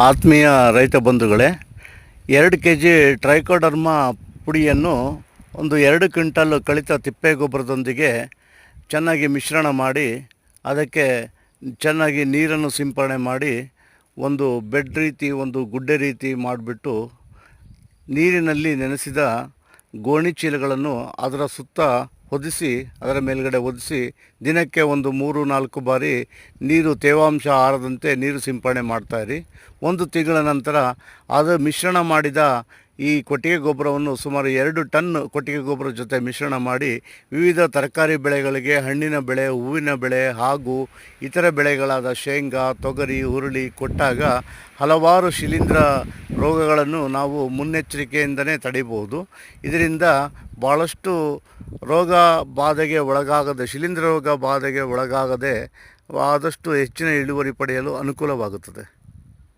ಆತ್ಮೀಯ ರೈತ ಬಂಧುಗಳೇ, 2 kg ಟ್ರೈಕೋಡರ್ಮ ಪುಡಿಯನ್ನು ಒಂದು 2 ಕ್ವಿಂಟಲ್ ಕಳಿತ ತಿಪ್ಪೆ ಗೊಬ್ಬರದೊಂದಿಗೆ ಚೆನ್ನಾಗಿ ಮಿಶ್ರಣ ಮಾಡಿ ಅದಕ್ಕೆ ಚೆನ್ನಾಗಿ ನೀರನ್ನು ಸಿಂಪರಣೆ ಮಾಡಿ ಒಂದು ಬೆಡ್ ರೀತಿ, ಒಂದು ಗುಡ್ಡೆ ರೀತಿ ಮಾಡಿಬಿಟ್ಟು ನೀರಿನಲ್ಲಿ ನೆನೆಸಿದ ಗೋಣಿ ಚೀಲಗಳನ್ನು ಅದರ ಸುತ್ತ ಹೊದಿಸಿ, ಅದರ ಮೇಲ್ಗಡೆ ಹೊದಿಸಿ ದಿನಕ್ಕೆ ಒಂದು 3-4 ಬಾರಿ ನೀರು ತೇವಾಂಶ ಆರದಂತೆ ನೀರು ಸಿಂಪರಣೆ ಮಾಡ್ತಾಯಿರಿ. 1 ತಿಂಗಳ ನಂತರ ಅದು ಮಿಶ್ರಣ ಮಾಡಿದ ಈ ಕೊಟ್ಟಿಗೆ ಗೊಬ್ಬರವನ್ನು ಸುಮಾರು 2 ಟನ್ ಕೊಟ್ಟಿಗೆ ಗೊಬ್ಬರ ಜೊತೆ ಮಿಶ್ರಣ ಮಾಡಿ ವಿವಿಧ ತರಕಾರಿ ಬೆಳೆಗಳಿಗೆ, ಹಣ್ಣಿನ ಬೆಳೆ, ಹೂವಿನ ಬೆಳೆ ಹಾಗೂ ಇತರ ಬೆಳೆಗಳಾದ ಶೇಂಗಾ, ತೊಗರಿ, ಹುರುಳಿ ಕೊಟ್ಟಾಗ ಹಲವಾರು ಶಿಲೀಂಧ್ರ ರೋಗಗಳನ್ನು ನಾವು ಮುನ್ನೆಚ್ಚರಿಕೆಯಿಂದಲೇ ತಡೆಯಬಹುದು. ಇದರಿಂದ ಭಾಳಷ್ಟು ರೋಗ ಬಾಧೆಗೆ ಒಳಗಾಗದೆ, ಶಿಲೀಂಧ್ರ ರೋಗ ಬಾಧೆಗೆ ಒಳಗಾಗದೆ ಆದಷ್ಟು ಹೆಚ್ಚಿನ ಇಳುವರಿ ಪಡೆಯಲು ಅನುಕೂಲವಾಗುತ್ತದೆ.